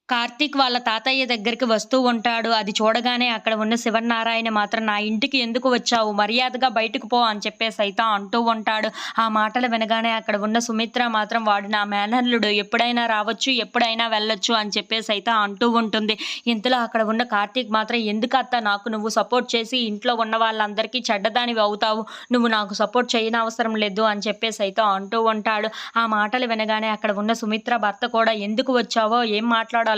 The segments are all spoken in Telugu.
కార్తీక్ వాళ్ళ తాతయ్య దగ్గరికి వస్తూ ఉంటాడు. అది చూడగానే అక్కడ ఉన్న శివన్నారాయణ మాత్రం "నా ఇంటికి ఎందుకు వచ్చావు? మర్యాదగా బయటకు పో" అని చెప్పేసైతే అంటూ ఉంటాడు. ఆ మాటలు వినగానే అక్కడ ఉన్న సుమిత్ర మాత్రం "వాడు నా మేనల్లుడు. ఎప్పుడైనా రావచ్చు, ఎప్పుడైనా వెళ్ళొచ్చు" అని చెప్పేసైతే అంటూ ఉంటుంది. ఇంతలో అక్కడ ఉన్న కార్తీక్ మాత్రం "ఎందుకు అత్త నాకు నువ్వు సపోర్ట్ చేసి ఇంట్లో ఉన్న వాళ్ళందరికీ చెడ్డదానివి అవుతావు. నువ్వు నాకు సపోర్ట్ చేయనవసరం లేదు" అని చెప్పేసైతే అంటూ ఉంటాడు. ఆ మాటలు వినగానే అక్కడ ఉన్న సుమిత్ర భర్త కూడా "ఎందుకు వచ్చావో, ఏం మాట్లాడాలనుకుంటున్నావో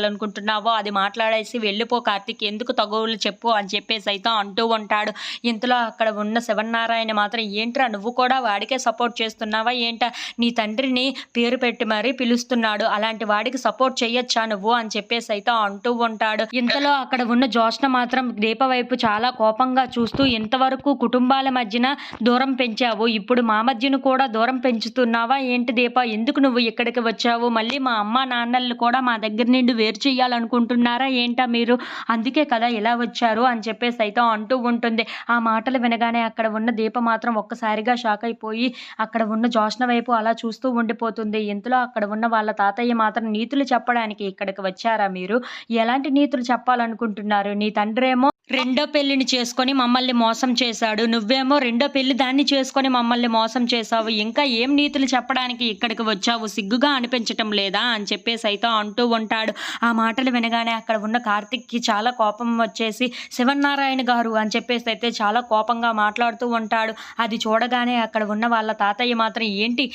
అది మాట్లాడేసి వెళ్ళిపో కార్తీక్, ఎందుకు తగువులు చెప్పు" అని చెప్పేసైతే అంటూ ఉంటాడు. ఇంతలో అక్కడ ఉన్న శివన్నారాయణ మాత్రం "ఏంట్రా నువ్వు కూడా వాడికే సపోర్ట్ చేస్తున్నావా ఏంటా? నీ తండ్రిని పేరు పెట్టి మరీ పిలుస్తున్నాడు. అలాంటి వాడికి సపోర్ట్ చెయ్యొచ్చా నువ్వు" అని చెప్పేసైతే అంటూ ఉంటాడు. ఇంతలో అక్కడ ఉన్న జ్యోత్స్న మాత్రం దీప వైపు చాలా కోపంగా చూస్తూ "ఇంతవరకు కుటుంబాల మధ్యన దూరం పెంచావు. ఇప్పుడు మా మధ్యన కూడా దూరం పెంచుతున్నావా ఏంటి దీప? ఎందుకు నువ్వు ఇక్కడికి వచ్చావు? మళ్ళీ మా అమ్మా నాన్నల్ని కూడా మా దగ్గర నుండి వేరు చేయాలనుకుంటున్నారా ఏంటా మీరు? అందుకే కదా ఇలా వచ్చారు" అని చెప్పేసైతే అంటూ ఉంటుంది. ఆ మాటలు వినగానే అక్కడ ఉన్న దీప మాత్రం ఒక్కసారిగా షాక్ అయిపోయి అక్కడ ఉన్న జ్యోత్స్న వైపు అలా చూస్తూ ఉండిపోతుంది. ఇంతలో అక్కడ ఉన్న వాళ్ళ తాతయ్య మాత్రం "నీతులు చెప్పడానికి ఇక్కడికి వచ్చారా మీరు? ఎలాంటి నీతులు చెప్పాలనుకుంటున్నారు? నీ తండ్రేమో రెండో పెళ్లిని చేసుకొని మమ్మల్ని మోసం చేశాడు. నువ్వేమో రెండో పెళ్లి దాన్ని చేసుకొని మమ్మల్ని మోసం చేశావు. ఇంకా ఏం నీతులు చెప్పడానికి ఇక్కడికి వచ్చావు? సిగ్గుగా అనిపించటం లేదా?" అని చెప్పేసైతే అంటూ ఉంటాడు. ఆ మాటలు వినగానే అక్కడ ఉన్న కార్తీక్‌కి చాలా కోపం వచ్చేసి "శివన్నారాయణ గారు" అని చెప్పేసైతే చాలా కోపంగా మాట్లాడుతూ ఉంటాడు. అది చూడగానే అక్కడ ఉన్న వాళ్ళ తాతయ్య మాత్రం "ఏంటి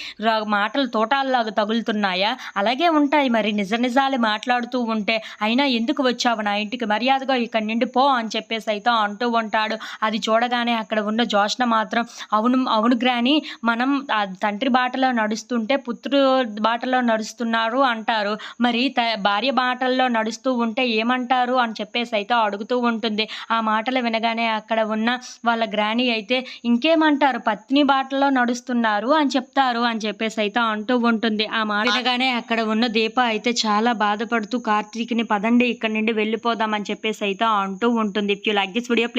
మాటలు తూటాల్లాగా తగులుతున్నాయా? అలాగే ఉంటాయి మరి నిజాలు మాట్లాడుతూ ఉంటే. అయినా ఎందుకు వచ్చావు నా ఇంటికి? మర్యాదగా ఇక్కడి నుండి పో" అని చెప్పేసైతే అంటూ ఉంటాడు. అది చూడగానే అక్కడ ఉన్న జ్యోత్స్న మాత్రం "అవును, అవును గ్రాని, మనం తండ్రి బాటలో నడుస్తుంటే పుత్రుడు బాటలో నడుస్తున్నారు అంటారు. మరి భార్య బాటల్లో నడుస్తూ ఉంటే ఏమంటారు" అని చెప్పేసైతే అడుగుతూ ఉంటుంది. ఆ మాటలు వినగానే అక్కడ ఉన్న వాళ్ళ గ్రాని అయితే "ఇంకేమంటారు, పత్ని బాటలో నడుస్తున్నారు అని చెప్తారు" అని చెప్పేసైతే అంటూ ఉంటుంది. ఆ మాట వినగానే అక్కడ ఉన్న దీప అయితే చాలా బాధపడుతూ కార్తీక్‌ని "పదండి ఇక్కడి నుండి వెళ్ళిపోదాం" అని చెప్పేసైతే అంటూ ఉంటుంది. If you like this video please